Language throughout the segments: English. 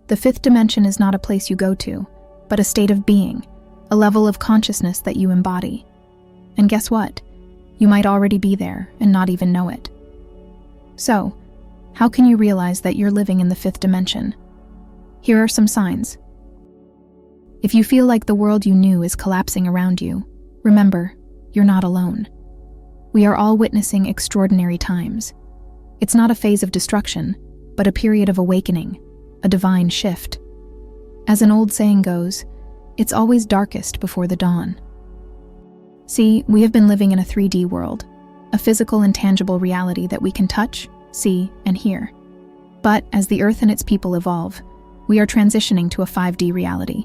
The fifth dimension is not a place you go to, but a state of being, a level of consciousness that you embody. And guess what? You might already be there and not even know it. So, how can you realize that you're living in the fifth dimension? Here are some signs. If you feel like the world you knew is collapsing around you, remember, you're not alone. We are all witnessing extraordinary times. It's not a phase of destruction, but a period of awakening, a divine shift. As an old saying goes, it's always darkest before the dawn. See, we have been living in a 3D world, a physical and tangible reality that we can touch, see, and hear. But as the Earth and its people evolve, we are transitioning to a 5D reality.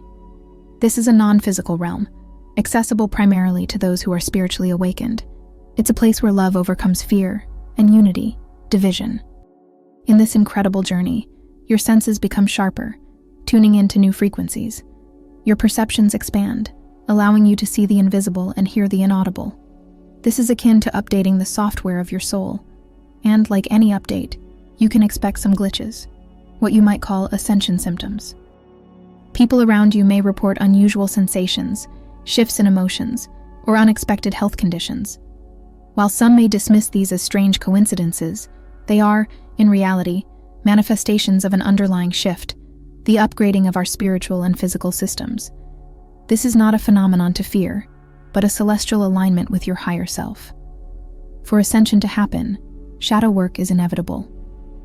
This is a non-physical realm, accessible primarily to those who are spiritually awakened. It's a place where love overcomes fear, and unity, division. In this incredible journey, your senses become sharper, tuning into new frequencies. Your perceptions expand, allowing you to see the invisible and hear the inaudible. This is akin to updating the software of your soul. And like any update, you can expect some glitches, what you might call ascension symptoms. People around you may report unusual sensations, shifts in emotions, or unexpected health conditions. While some may dismiss these as strange coincidences, they are, in reality, manifestations of an underlying shift, the upgrading of our spiritual and physical systems. This is not a phenomenon to fear, but a celestial alignment with your higher self. For ascension to happen, shadow work is inevitable.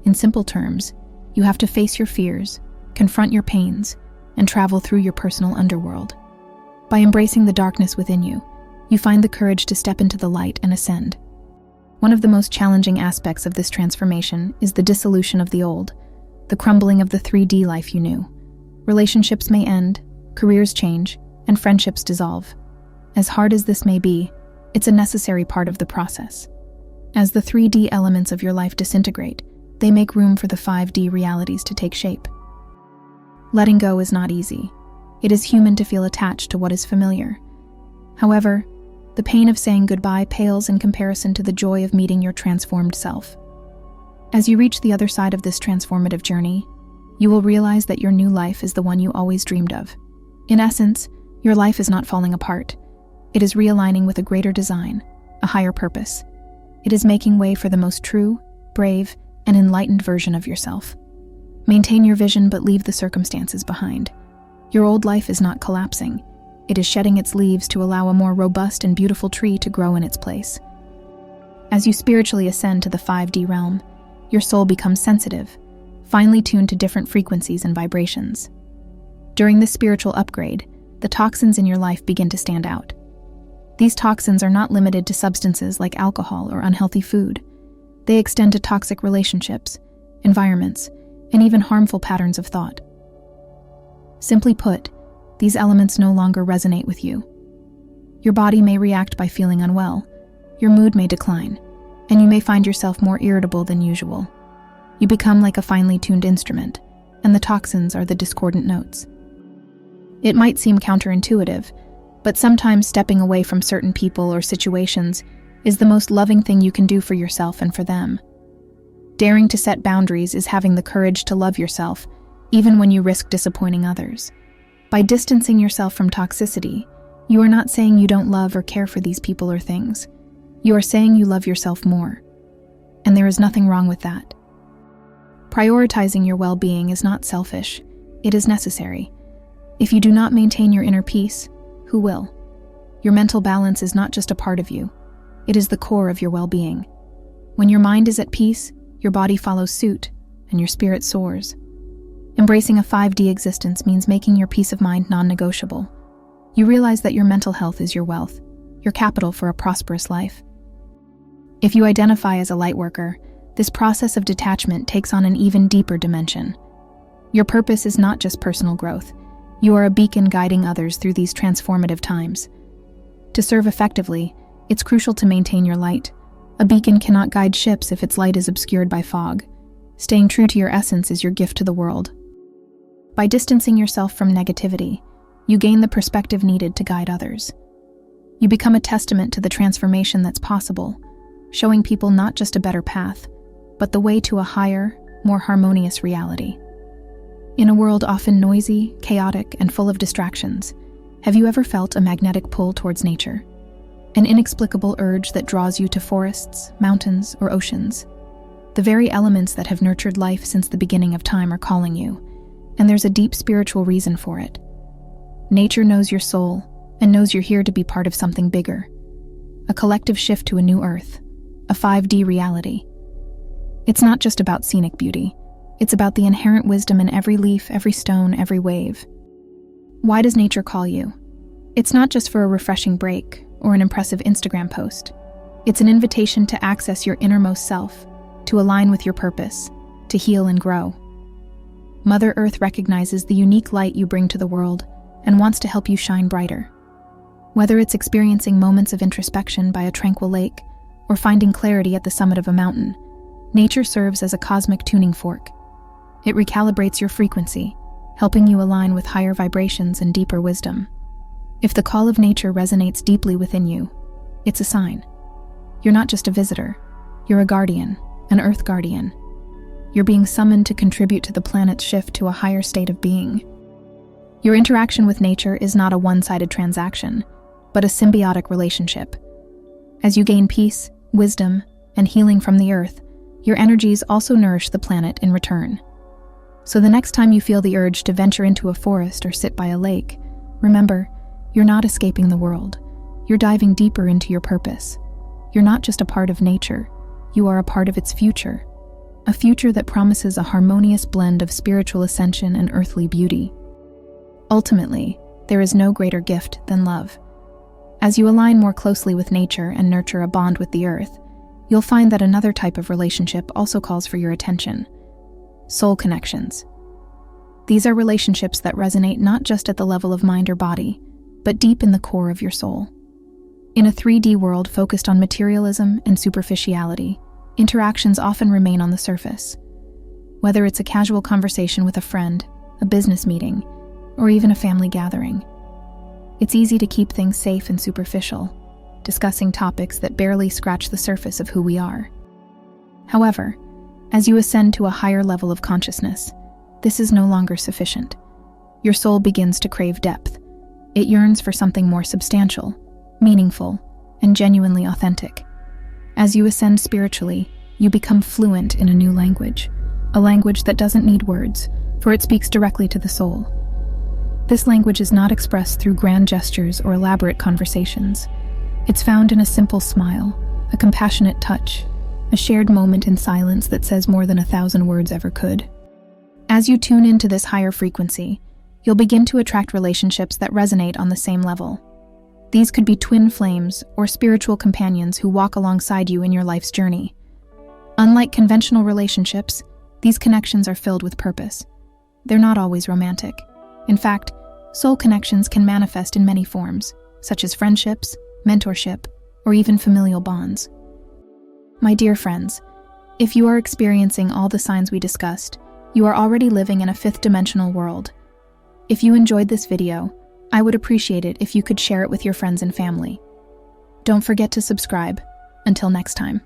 In simple terms, you have to face your fears, confront your pains, and travel through your personal underworld. By embracing the darkness within you, you find the courage to step into the light and ascend. One of the most challenging aspects of this transformation is the dissolution of the old, the crumbling of the 3D life you knew. Relationships may end, careers change, and friendships dissolve. As hard as this may be, it's a necessary part of the process. As the 3D elements of your life disintegrate, they make room for the 5D realities to take shape. Letting go is not easy. It is human to feel attached to what is familiar. However, the pain of saying goodbye pales in comparison to the joy of meeting your transformed self. As you reach the other side of this transformative journey, you will realize that your new life is the one you always dreamed of. In essence, your life is not falling apart. It is realigning with a greater design, a higher purpose. It is making way for the most true, brave, and enlightened version of yourself. Maintain your vision, but leave the circumstances behind. Your old life is not collapsing. It is shedding its leaves to allow a more robust and beautiful tree to grow in its place. As you spiritually ascend to the 5D realm, your soul becomes sensitive, finely tuned to different frequencies and vibrations. During this spiritual upgrade, the toxins in your life begin to stand out. These toxins are not limited to substances like alcohol or unhealthy food. They extend to toxic relationships, environments, and even harmful patterns of thought. Simply put, these elements no longer resonate with you. Your body may react by feeling unwell, your mood may decline, and you may find yourself more irritable than usual. You become like a finely tuned instrument, and the toxins are the discordant notes. It might seem counterintuitive, but sometimes stepping away from certain people or situations is the most loving thing you can do for yourself and for them. Daring to set boundaries is having the courage to love yourself, even when you risk disappointing others. By distancing yourself from toxicity, you are not saying you don't love or care for these people or things. You are saying you love yourself more. And there is nothing wrong with that. Prioritizing your well-being is not selfish, it is necessary. If you do not maintain your inner peace, who will? Your mental balance is not just a part of you, it is the core of your well-being. When your mind is at peace, your body follows suit, and your spirit soars. Embracing a 5D existence means making your peace of mind non-negotiable. You realize that your mental health is your wealth, your capital for a prosperous life. If you identify as a light worker, this process of detachment takes on an even deeper dimension. Your purpose is not just personal growth. You are a beacon guiding others through these transformative times. To serve effectively, it's crucial to maintain your light. A beacon cannot guide ships if its light is obscured by fog. Staying true to your essence is your gift to the world. By distancing yourself from negativity, you gain the perspective needed to guide others. You become a testament to the transformation that's possible, showing people not just a better path, but the way to a higher, more harmonious reality. In a world often noisy, chaotic, and full of distractions, have you ever felt a magnetic pull towards nature? An inexplicable urge that draws you to forests, mountains, or oceans? The very elements that have nurtured life since the beginning of time are calling you, and there's a deep spiritual reason for it. Nature knows your soul and knows you're here to be part of something bigger. A collective shift to a new earth, a 5D reality. It's not just about scenic beauty. It's about the inherent wisdom in every leaf, every stone, every wave. Why does nature call you? It's not just for a refreshing break or an impressive Instagram post. It's an invitation to access your innermost self, to align with your purpose, to heal and grow. Mother Earth recognizes the unique light you bring to the world and wants to help you shine brighter. Whether it's experiencing moments of introspection by a tranquil lake or finding clarity at the summit of a mountain, nature serves as a cosmic tuning fork. It recalibrates your frequency, helping you align with higher vibrations and deeper wisdom. If the call of nature resonates deeply within you, it's a sign. You're not just a visitor, you're a guardian, an earth guardian. You're being summoned to contribute to the planet's shift to a higher state of being. Your interaction with nature is not a one-sided transaction, but a symbiotic relationship. As you gain peace, wisdom, and healing from the earth, your energies also nourish the planet in return. So the next time you feel the urge to venture into a forest or sit by a lake, remember, you're not escaping the world. You're diving deeper into your purpose. You're not just a part of nature, you are a part of its future. A future that promises a harmonious blend of spiritual ascension and earthly beauty. Ultimately, there is no greater gift than love. As you align more closely with nature and nurture a bond with the earth, you'll find that another type of relationship also calls for your attention. Soul connections. These are relationships that resonate not just at the level of mind or body, but deep in the core of your soul. In a 3D world focused on materialism and superficiality, interactions often remain on the surface. Whether it's a casual conversation with a friend, a business meeting, or even a family gathering, it's easy to keep things safe and superficial, discussing topics that barely scratch the surface of who we are. However, as you ascend to a higher level of consciousness, this is no longer sufficient. Your soul begins to crave depth. It yearns for something more substantial, meaningful, and genuinely authentic. As you ascend spiritually, you become fluent in a new language, a language that doesn't need words, for it speaks directly to the soul. This language is not expressed through grand gestures or elaborate conversations. It's found in a simple smile, a compassionate touch, a shared moment in silence that says more than 1,000 words ever could. As you tune into this higher frequency, you'll begin to attract relationships that resonate on the same level. These could be twin flames or spiritual companions who walk alongside you in your life's journey. Unlike conventional relationships, these connections are filled with purpose. They're not always romantic. In fact, soul connections can manifest in many forms, such as friendships, mentorship, or even familial bonds. My dear friends, if you are experiencing all the signs we discussed, you are already living in a fifth-dimensional world. If you enjoyed this video, I would appreciate it if you could share it with your friends and family. Don't forget to subscribe. Until next time.